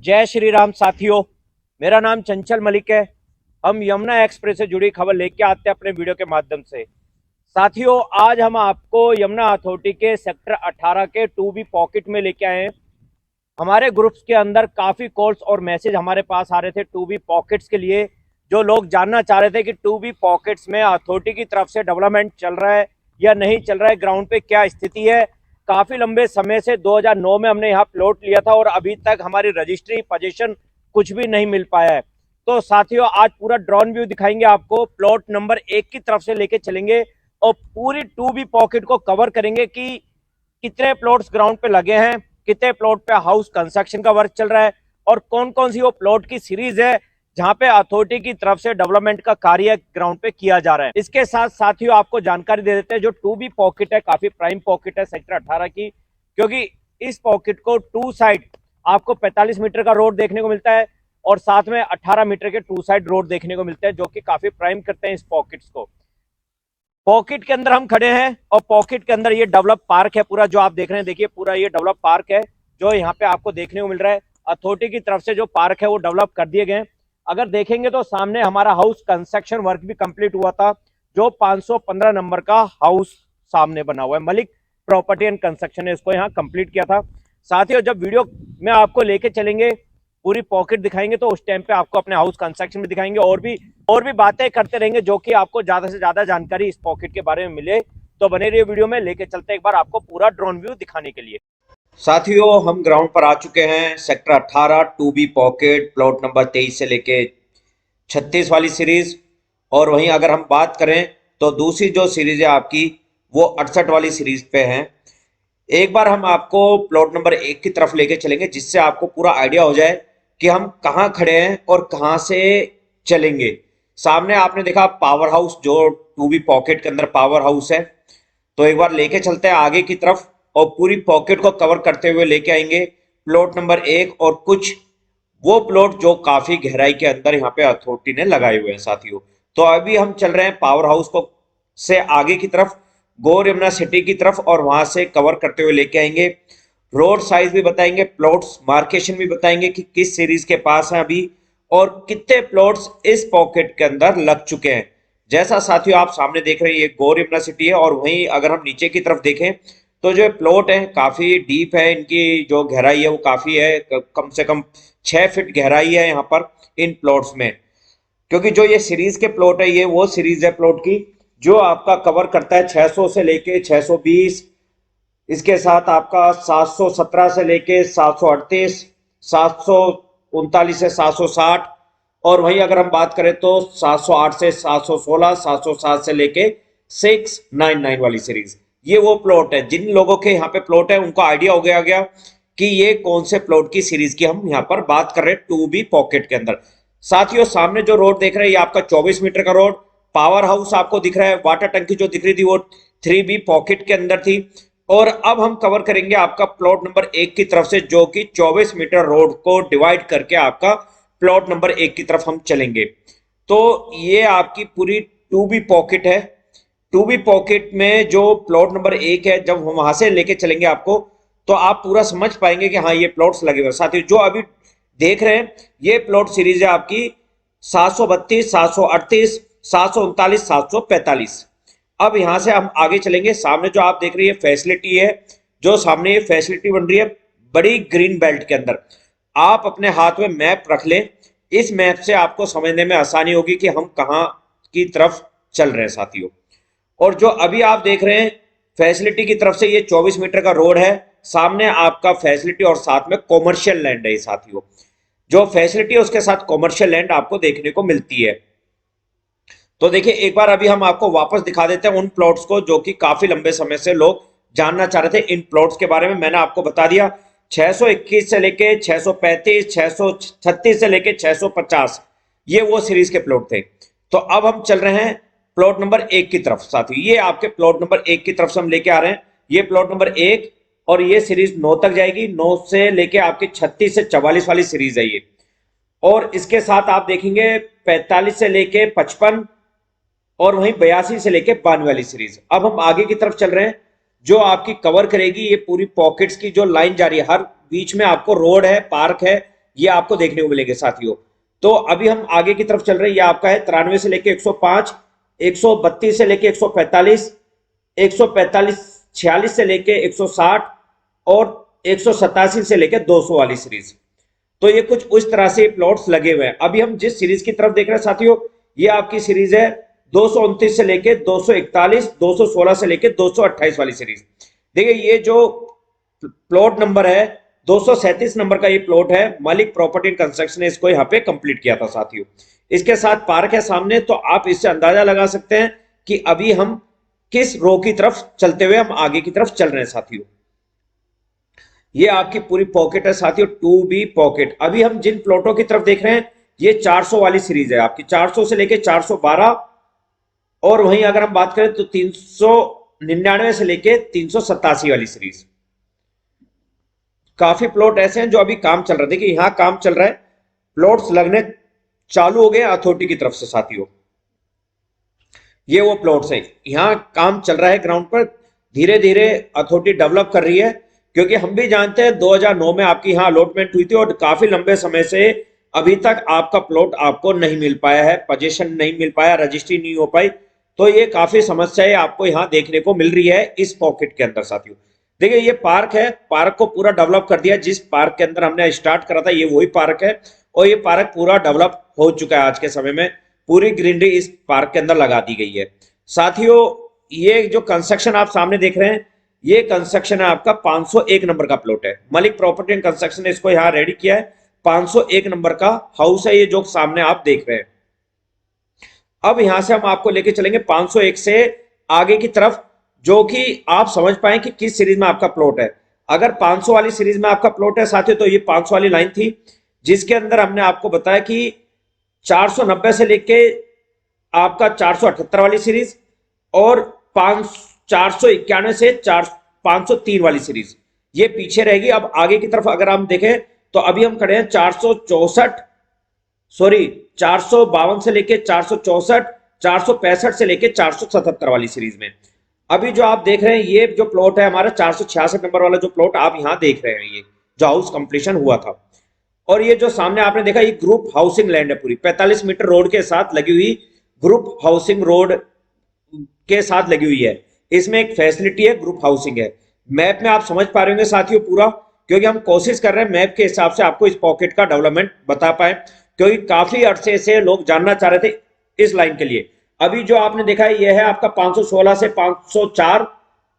जय श्री राम साथियों। मेरा नाम चंचल मलिक है। हम यमुना एक्सप्रेस से जुड़ी खबर लेके आते हैं अपने वीडियो के माध्यम से। साथियों, आज हम आपको यमुना अथॉरिटी के सेक्टर 18 के 2B पॉकेट में लेके आए हैं। हमारे ग्रुप्स के अंदर काफ़ी कॉल्स और मैसेज हमारे पास आ रहे थे 2B पॉकेट्स के लिए, जो लोग जानना चाह रहे थे कि 2B पॉकेट्स में अथॉरिटी की तरफ से डेवलपमेंट चल रहा है या नहीं चल रहा है, ग्राउंड पे क्या स्थिति है। काफ़ी लंबे समय से 2009 में हमने यहाँ प्लॉट लिया था और अभी तक हमारी रजिस्ट्री पोजीशन कुछ भी नहीं मिल पाया है। तो साथियों, आज पूरा ड्रोन व्यू दिखाएंगे आपको। प्लॉट नंबर 1 की तरफ से लेके चलेंगे और पूरी 2B पॉकेट को कवर करेंगे कि कितने प्लॉट्स ग्राउंड पे लगे हैं, कितने प्लॉट पे हाउस कंस्ट्रक्शन का वर्क चल रहा है और कौन कौन सी वो प्लॉट की सीरीज है जहां पे अथॉरिटी की तरफ से डेवलपमेंट का कार्य ग्राउंड पे किया जा रहा है। इसके साथ साथियों आपको जानकारी दे देते हैं, जो 2B पॉकेट है काफी प्राइम पॉकेट है सेक्टर 18 की, क्योंकि इस पॉकेट को टू साइड आपको 45 मीटर का रोड देखने को मिलता है और साथ में 18 मीटर के टू साइड रोड देखने को मिलते हैं, जो कि काफी प्राइम करते हैं इस पॉकेट्स को। पॉकेट के अंदर हम खड़े हैं और पॉकेट के अंदर ये डेवलप पार्क है पूरा, जो आप देख रहे हैं। देखिए, पूरा ये डेवलप पार्क है जो यहाँ पे आपको देखने को मिल रहा है। अथॉरिटी की तरफ से जो पार्क है वो डेवलप कर दिए गए। अगर देखेंगे तो सामने हमारा हाउस कंस्ट्रक्शन वर्क भी कंप्लीट हुआ था, जो 515 नंबर का हाउस सामने बना हुआ है। मलिक प्रॉपर्टी एंड कंस्ट्रक्शन ने इसको यहाँ कंप्लीट किया था। साथियों, जब वीडियो में आपको लेके चलेंगे, पूरी पॉकेट दिखाएंगे, तो उस टाइम पे आपको अपने हाउस कंस्ट्रक्शन में दिखाएंगे और भी बातें करते रहेंगे, जो कि आपको ज्यादा से ज्यादा जानकारी इस पॉकेट के बारे में मिले। तो बने रहिए वीडियो में, लेके चलते हैं एक बार आपको पूरा ड्रोन व्यू दिखाने के लिए। साथियों, हम ग्राउंड पर आ चुके हैं। Sector 18 2B pocket plot number 23 से लेके 36 वाली सीरीज। और वहीं अगर हम बात करें तो दूसरी जो सीरीज है आपकी, वो 68 वाली सीरीज पे है। एक बार हम आपको प्लॉट नंबर 1 की तरफ लेके चलेंगे, जिससे आपको पूरा आइडिया हो जाए कि हम कहाँ खड़े हैं और कहाँ से चलेंगे। सामने आपने देखा पावर हाउस, जो 2B पॉकेट के अंदर पावर हाउस है। तो एक बार लेके चलते हैं आगे की तरफ और पूरी पॉकेट को कवर करते हुए लेके आएंगे प्लॉट नंबर 1 और कुछ वो प्लॉट जो काफी गहराई के अंदर यहाँ पे अथॉरिटी ने लगाए हुए हैं साथियों। तो अभी हम चल रहे हैं पावर हाउस को से आगे की तरफ, गौर यमुना सिटी की तरफ, और वहां से कवर करते हुए लेके आएंगे। रोड साइज भी बताएंगे, प्लॉट्स मार्केशन भी बताएंगे कि किस सीरीज के पास है अभी और कितने प्लॉट्स इस पॉकेट के अंदर लग चुके हैं। जैसा साथियों आप सामने देख रहे हैं, ये गौर यमुना सिटी है। और वहीं अगर हम नीचे की तरफ देखें तो जो प्लॉट है काफी डीप है, इनकी जो गहराई है वो काफी है, कम से कम 6 फीट गहराई है यहाँ पर इन प्लॉट्स में। क्योंकि जो ये सीरीज के प्लॉट है, ये वो सीरीज है प्लॉट की जो आपका कवर करता है 600 से लेके 620। इसके साथ आपका 717 से लेके 738, 739 से 760, और वहीं अगर हम बात करें तो 708 से 716, 707 से लेके 699 वाली सीरीज। ये वो प्लॉट है, जिन लोगों के यहाँ पे प्लॉट है उनको आइडिया हो गया कि ये कौन से प्लॉट की सीरीज की हम यहाँ पर बात कर रहे हैं 2B पॉकेट के अंदर। साथियों, सामने जो रोड देख रहे हैं, ये आपका 24 मीटर का रोड। पावर हाउस आपको दिख रहा है, वाटर टंकी जो दिख रही थी वो 3B पॉकेट के अंदर थी। और अब हम कवर करेंगे आपका प्लॉट नंबर 1 की तरफ से, जो कि 24 मीटर रोड को डिवाइड करके आपका प्लॉट नंबर 1 की तरफ हम चलेंगे। तो ये आपकी पूरी 2B पॉकेट है। 2B पॉकेट में जो प्लॉट नंबर 1 है, जब हम वहां से लेके चलेंगे आपको, तो आप पूरा समझ पाएंगे कि हाँ ये प्लॉट्स लगे हुए। साथियों, जो अभी देख रहे हैं ये प्लॉट सीरीज है आपकी 732, 738, 739, 745। अब यहां से हम आगे चलेंगे। सामने जो आप देख रही है फैसिलिटी है, जो सामने ये फैसिलिटी बन रही है बड़ी ग्रीन बेल्ट के अंदर। आप अपने हाथ में मैप रख लें, इस मैप से आपको समझने में आसानी होगी कि हम कहां की तरफ चल रहे हैं साथियों। और जो अभी आप देख रहे हैं फैसिलिटी की तरफ से, ये 24 मीटर का रोड है। सामने आपका फैसिलिटी और साथ में कॉमर्शियल लैंड है साथियों। जो फैसिलिटी है उसके साथ कॉमर्शियल लैंड आपको देखने को मिलती है। तो देखिए, एक बार अभी हम आपको वापस दिखा देते हैं उन प्लॉट्स को जो कि काफी लंबे समय से लोग जानना चाह रहे थे इन प्लॉट्स के बारे में। मैंने आपको बता दिया 621 से लेके 635, 636 से लेके 650, ये वो सीरीज के प्लॉट थे। तो अब हम चल रहे हैं प्लॉट नंबर 1 की तरफ साथियों। ये आपके प्लॉट नंबर 1 की तरफ से हम लेके आ रहे हैं। ये प्लॉट नंबर 1 और ये सीरीज 9 तक जाएगी। 9 से लेके आपके 36 से 44 वाली सीरीज है ये। और इसके साथ आप देखेंगे 45 से लेके 55 और वहीं 82 से लेके 92 वाली सीरीज। अब हम आगे की तरफ चल रहे हैं, जो आपकी कवर करेगी ये पूरी पॉकेट्स की जो लाइन जा रही है। हर बीच में आपको रोड है, पार्क है, ये आपको देखने को मिलेंगे साथियों। तो अभी हम आगे की तरफ चल रहे हैं। ये आपका है 93 से लेके 105, 132 से लेके 145, 145 46 से लेके 160 और 187 से लेके 200 वाली सीरीज। तो ये कुछ उस तरह से प्लॉट्स लगे हुए हैं। अभी हम जिस सीरीज की तरफ देख रहे हैं साथियों, ये आपकी सीरीज है 229 से लेके 241, 216 से लेके 228 वाली सीरीज। देखिए ये जो प्लॉट नंबर है 237 नंबर का ये प्लॉट है, मलिक प्रॉपर्टी एंड कंस्ट्रक्शन ने इसको यहाँ पे कंप्लीट किया था साथियों। इसके साथ पार्क है सामने, तो आप इससे अंदाजा लगा सकते हैं कि अभी हम किस रो की तरफ चलते हुए हम आगे की तरफ चल रहे हैं साथियों। ये आपकी पूरी पॉकेट है साथियों, 2B पॉकेट। अभी हम जिन प्लॉटों की तरफ देख रहे हैं ये 400 वाली सीरीज है आपकी, 400 से लेके 412, और वहीं अगर हम बात करें तो 399 से लेके 387 वाली सीरीज। काफी प्लॉट ऐसे हैं जो अभी काम चल रहा है। देखिए यहां काम चल रहा है, प्लॉट्स लगने चालू हो गए अथॉरिटी की तरफ से साथियों। ये वो प्लॉट्स है, यहां काम चल रहा है ग्राउंड पर, धीरे धीरे अथॉरिटी डेवलप कर रही है। क्योंकि हम भी जानते हैं 2009 में आपकी यहां अलॉटमेंट हुई थी और काफी लंबे समय से अभी तक आपका प्लॉट आपको नहीं मिल पाया है, पोजीशन नहीं मिल पाया, रजिस्ट्री नहीं हो पाई। तो ये काफी समस्याएं आपको यहां देखने को मिल रही है इस पॉकेट के अंदर साथियों। देखिए ये पार्क है, पार्क को पूरा डेवलप कर दिया। जिस पार्क के अंदर हमने स्टार्ट करा था ये वही पार्क है, और ये पार्क पूरा डेवलप हो चुका है। आज के समय में पूरी ग्रीनरी इस पार्क के अंदर लगा दी गई है साथियों। ये जो कंस्ट्रक्शन आप सामने देख रहे हैं, ये कंस्ट्रक्शन है आपका 501 नंबर का प्लॉट है। मलिक प्रॉपर्टी एंड कंस्ट्रक्शन ने इसको यहाँ रेडी किया है। 501 नंबर का हाउस है ये जो सामने आप देख रहे हैं। अब यहां से हम आपको लेके चलेंगे 501 से आगे की तरफ, जो कि आप समझ पाए कि किस सीरीज में आपका प्लॉट है। अगर 500 वाली सीरीज में आपका प्लॉट है साथियों, तो ये 500 वाली लाइन थी जिसके अंदर हमने आपको बताया कि 490 से लेके आपका 478 वाली सीरीज और 491 से 503 वाली सीरीज ये पीछे रहेगी। अब आगे की तरफ अगर हम देखें तो अभी हम खड़े हैं 452 से लेके 464, 465 से लेके 477 वाली सीरीज में। अभी जो आप देख रहे हैं ये जो प्लॉट है हमारा 466 नंबर वाला जो प्लॉट आप यहां देख रहे हैं, ये जो हाउस कंप्लीशन हुआ था। और ये जो सामने आपने देखा ये ग्रुप हाउसिंग लैंड है, पूरी 45 मीटर रोड के साथ लगी हुई, ग्रुप हाउसिंग रोड के साथ लगी हुई है। इसमें एक फैसिलिटी है, ग्रुप हाउसिंग है। मैप में आप समझ पा रहे होंगे साथियों पूरा, क्योंकि हम कोशिश कर रहे हैं मैप के हिसाब से आपको इस पॉकेट का डेवलपमेंट बता पाए, क्योंकि काफी अरसे से लोग जानना चाह रहे थे इस लाइन के लिए। अभी जो आपने देखा है ये है आपका 516 से 504,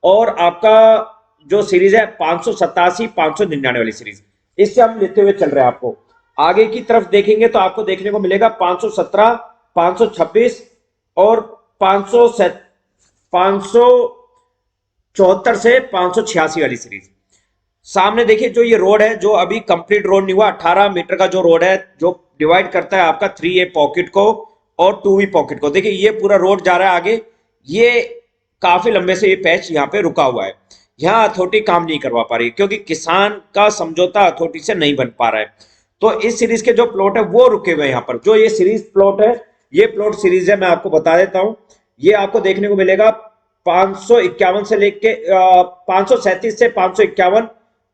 और आपका जो सीरीज है 587, 599 वाली सीरीज, इससे हम लेते हुए चल रहे हैं। आपको आगे की तरफ देखेंगे तो आपको देखने को मिलेगा 517, 526 और 574 से 586 वाली सीरीज। सामने देखिए जो ये रोड है, जो अभी कंप्लीट रोड नहीं हुआ, 18 मीटर का जो रोड है जो डिवाइड करता है आपका 3A पॉकेट को और 2B पॉकेट को। देखिए ये पूरा रोड जा रहा है आगे, ये काफी लंबे से ये पैच यहाँ पे रुका हुआ है। यहाँ अथॉरिटी काम नहीं करवा पा रही क्योंकि किसान का समझौता अथॉरिटी से नहीं बन पा रहा है। तो इस सीरीज के जो प्लॉट है वो रुके हुए हैं यहाँ पर। जो ये सीरीज प्लॉट है, ये प्लॉट सीरीज है, मैं आपको बता देता हूं। ये आपको देखने को मिलेगा 551 से लेके 537 से 551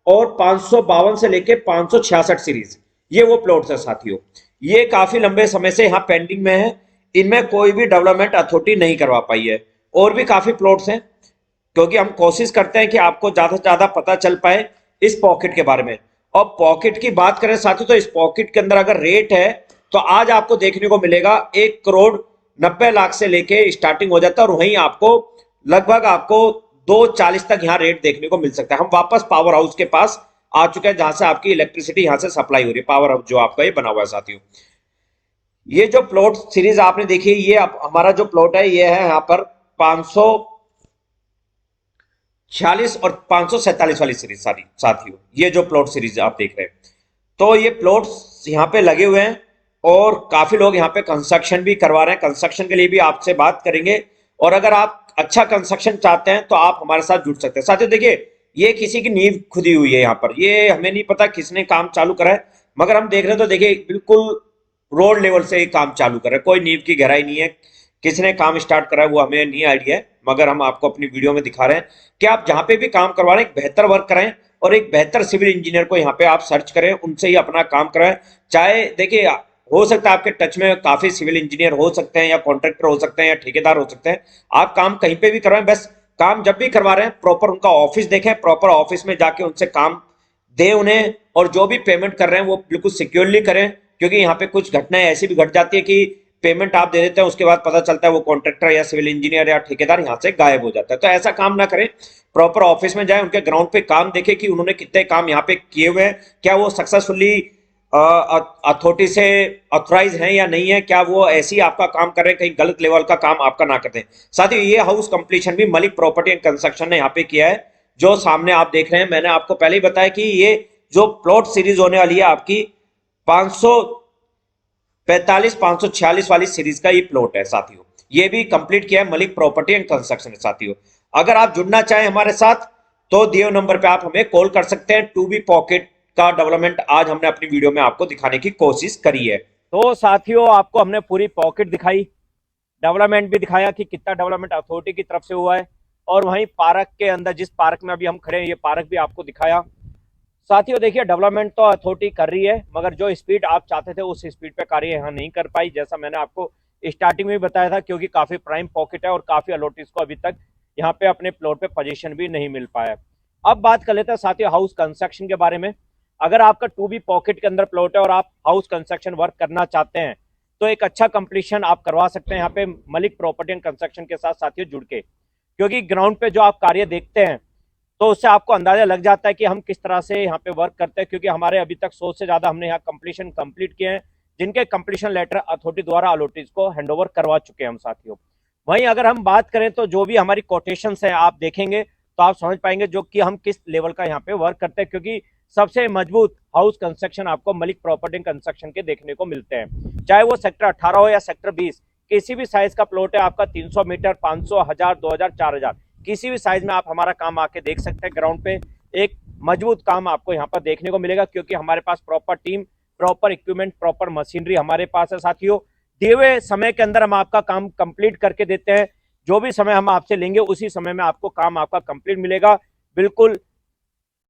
और 552 से लेके 566 सीरीज, ये वो प्लॉट्स है साथियों। ये काफी लंबे समय से यहाँ पेंडिंग में है, इनमें कोई भी डेवलपमेंट अथॉरिटी नहीं करवा पाई है। और भी काफी प्लॉट्स हैं, क्योंकि हम कोशिश करते हैं कि आपको ज्यादा से ज्यादा पता चल पाए इस पॉकेट के बारे में। और पॉकेट की बात करें साथियों, तो इस पॉकेट के अंदर अगर रेट है तो आज आपको देखने को मिलेगा 1,90,00,000 से लेके स्टार्टिंग हो जाता है, और वहीं आपको लगभग आपको 2,40 तक यहाँ रेट देखने को मिल सकता है। हम वापस पावर हाउस के पास आ चुके हैं, जहां से आपकी इलेक्ट्रिसिटी यहां से सप्लाई हो रही है, पावर हाउस जो आपका ये बना हुआ है साथियों। ये जो प्लॉट सीरीज आपने देखी, ये हमारा जो प्लॉट है ये है यहाँ पर 546 और 547 वाली सीरीज साथियों। ये जो प्लॉट सीरीज आप देख रहे हैं, तो ये प्लॉट्स यहाँ पे लगे हुए हैं और काफी लोग यहाँ पे कंस्ट्रक्शन भी करवा रहे हैं। कंस्ट्रक्शन के लिए भी आपसे बात करेंगे, और अगर आप अच्छा कंस्ट्रक्शन चाहते हैं तो आप हमारे साथ जुड़ सकते हैं साथियों। देखिए ये किसी की नींव खुदी हुई है यहाँ पर, ये हमें नहीं पता किसने काम चालू करा है, मगर हम देख रहे हैं तो देखिए बिल्कुल रोड लेवल से ही काम चालू कर रहा है, कोई नींव की गहराई नहीं है। किसने काम स्टार्ट करा है वो हमें नहीं आइडिया है, मगर हम आपको अपनी वीडियो में दिखा रहे हैं कि आप जहां पे भी काम करवा रहे हैं बेहतर वर्क कराएं, और एक बेहतर सिविल इंजीनियर को यहाँ पे आप सर्च करें, उनसे ही अपना काम कराएं। चाहे देखिए, हो सकता है आपके टच में काफी सिविल इंजीनियर हो सकते हैं, या कॉन्ट्रैक्टर हो सकते हैं, या ठेकेदार हो सकते हैं। आप काम कहीं पे भी करवाएं, बस काम जब भी करवा रहे हैं प्रॉपर उनका ऑफिस देखें, प्रॉपर ऑफिस में जाके उनसे काम दे उन्हें, और जो भी पेमेंट कर रहे हैं वो बिल्कुल सिक्योरली करें। क्योंकि यहाँ पे कुछ घटनाएं ऐसी भी घट जाती है कि पेमेंट आप दे देते हैं, उसके बाद पता चलता है वो कॉन्ट्रैक्टर या सिविल इंजीनियर या ठेकेदार यहाँ से गायब हो जाता है। तो ऐसा काम ना करें, प्रॉपर ऑफिस में जाए, उनके ग्राउंड पे काम देखें कि उन्होंने कितने काम यहाँ पे किए हुए हैं, क्या वो सक्सेसफुली अथॉरिटी से ऑथराइज हैं या नहीं है, क्या वो ऐसी आपका काम कर रहे हैं, कहीं गलत लेवल का काम आपका ना कर दें। साथ ही ये हाउस कंप्लीशन भी मलिक प्रॉपर्टी एंड कंस्ट्रक्शन ने यहाँ पे किया है, जो सामने आप देख रहे हैं। मैंने आपको पहले ही बताया कि ये जो प्लॉट सीरीज होने वाली है आपकी 545 546 वाली सीरीज का ये प्लॉट है साथियों। ये भी कंप्लीट किया है मलिक प्रॉपर्टी एंड कंस्ट्रक्शन साथियों। अगर आप जुड़ना चाहें हमारे साथ तो दिए नंबर पे आप हमें कॉल कर सकते हैं। 2B पॉकेट का डेवलपमेंट आज हमने अपनी वीडियो में आपको दिखाने की कोशिश करी है। तो साथियों, आपको हमने पूरी पॉकेट दिखाई, डेवलपमेंट भी दिखाया कि कितना डेवलपमेंट अथॉरिटी की तरफ से हुआ है, और वहीं पार्क के अंदर, जिस पार्क में अभी हम खड़े हैं, ये पार्क भी आपको दिखाया। साथियों देखिए, डेवलपमेंट तो अथॉरिटी कर रही है, मगर जो स्पीड आप चाहते थे उस स्पीड पे कार्य यहाँ नहीं कर पाई, जैसा मैंने आपको स्टार्टिंग में भी बताया था, क्योंकि काफी प्राइम पॉकेट है और काफी अलॉटीज को अभी तक यहाँ पे अपने प्लॉट पे पोजीशन भी नहीं मिल पाया। अब बात कर लेते हैं साथियों हाउस कंस्ट्रक्शन के बारे में। अगर आपका 2B पॉकेट के अंदर प्लॉट है और आप हाउस कंस्ट्रक्शन वर्क करना चाहते हैं तो एक अच्छा कंप्लीशन आप करवा सकते हैं यहाँ पे मलिक प्रॉपर्टी एंड कंस्ट्रक्शन के साथ साथियों जुड़ के। क्योंकि ग्राउंड पे जो आप कार्य देखते हैं तो उससे आपको अंदाजा लग जाता है कि हम किस तरह से यहाँ पे वर्क करते हैं, क्योंकि हमारे अभी तक 100 से ज्यादा हमने यहाँ कंप्लीशन कंप्लीट किए हैं, जिनके कंप्लीशन लेटर अथॉरिटी द्वारा अलॉटीज को हैंडओवर करवा चुके हैं हम साथियों। वहीं अगर हम बात करें तो जो भी हमारी कोटेशंस हैं आप देखेंगे तो आप समझ पाएंगे जो कि हम किस लेवल का यहाँ पे वर्क करते हैं, क्योंकि सबसे मजबूत हाउस कंस्ट्रक्शन आपको मलिक प्रॉपर्टी कंस्ट्रक्शन के देखने को मिलते हैं। चाहे वो सेक्टर 18 हो या सेक्टर 20, किसी भी साइज का प्लॉट है आपका, 300 मीटर, 500, 1000, 2000, 4000, किसी भी साइज में आप हमारा काम आके देख सकते हैं। ग्राउंड पे एक मजबूत काम आपको यहाँ पर देखने को मिलेगा, क्योंकि हमारे पास proper team, proper equipment, proper machinery हमारे पास है साथियों। दिए हुए समय के अंदर हम आपका काम कंप्लीट करके देते हैं। जो भी समय हम आपसे लेंगे उसी समय में आपको काम आपका कंप्लीट मिलेगा। बिल्कुल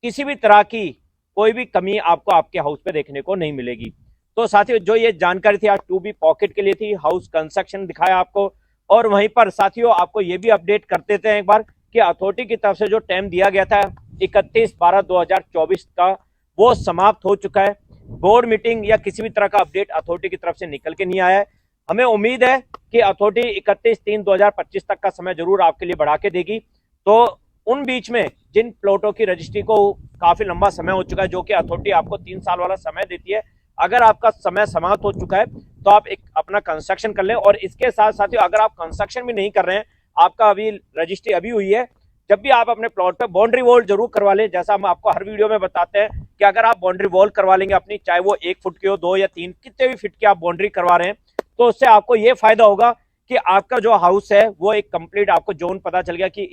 किसी भी तरह की कोई भी कमी आपको आपके हाउस पे देखने को नहीं मिलेगी। तो साथियों, जो ये जानकारी थी आज 2B पॉकेट के लिए थी, हाउस कंस्ट्रक्शन दिखाया आपको। और वहीं पर साथियों आपको ये भी अपडेट कर देते हैं एक बार कि अथॉरिटी की तरफ से जो टाइम दिया गया था 31/12/2024 का, वो समाप्त हो चुका है। बोर्ड मीटिंग या किसी भी तरह का अपडेट अथॉरिटी की तरफ से निकल के नहीं आया है। हमें उम्मीद है कि अथॉरिटी 31/3/2025 तक का समय जरूर आपके लिए बढ़ा के देगी। तो उन बीच में जिन प्लॉटों की रजिस्ट्री को काफी लंबा समय हो चुका है, जो कि अथॉरिटी आपको 3 साल वाला समय देती है, अगर आपका समय समाप्त हो चुका है तो आप एक अपना कंस्ट्रक्शन कर लें। और इसके साथ साथ अगर आप कंस्ट्रक्शन भी नहीं कर रहे हैं, आपका अभी रजिस्ट्री अभी हुई है, जब भी आप अपने प्लॉट पे बाउंड्री वॉल जरूर करवा लें। जैसा हम आपको हर वीडियो में बताते हैं कि अगर आप बाउंड्री वॉल करवा लेंगे अपनी, चाहे वो 1 फुट की हो, 2 या 3, कितने भी फीट की आप बाउंड्री करवा रहे हैं, तो उससे आपको ये फायदा होगा कि आपका जो हाउस है वो एक कंप्लीट आपको जोन पता चल गया कि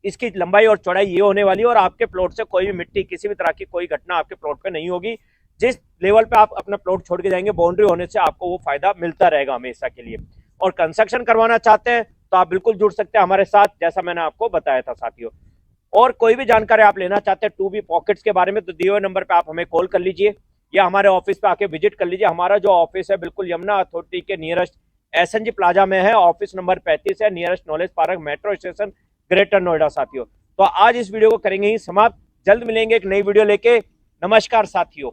इसकी लंबाई और चौड़ाई ये होने वाली है, और आपके प्लॉट से कोई भी मिट्टी, किसी भी तरह की कोई घटना आपके प्लॉट पे नहीं होगी। जिस लेवल पे आप अपना प्लॉट छोड़ के जाएंगे, बाउंड्री होने से आपको वो फायदा मिलता रहेगा हमेशा के लिए। और कंस्ट्रक्शन करवाना चाहते हैं तो आप बिल्कुल जुड़ सकते हैं हमारे साथ, जैसा मैंने आपको बताया था साथियों। और कोई भी जानकारी आप लेना चाहते हैं 2B पॉकेट्स के बारे में तो दिए हुए नंबर पे आप हमें कॉल कर लीजिए या हमारे ऑफिस पे आके विजिट कर लीजिए। हमारा जो ऑफिस है बिल्कुल यमुना अथॉरिटी के नियरेस्ट SNG प्लाजा में है। ऑफिस नंबर 35 है, nearest knowledge park, metro station, greater Noida साथियों। तो आज इस वीडियो को करेंगे ही समाप्त। जल्द मिलेंगे एक नई वीडियो लेके। नमस्कार साथियों।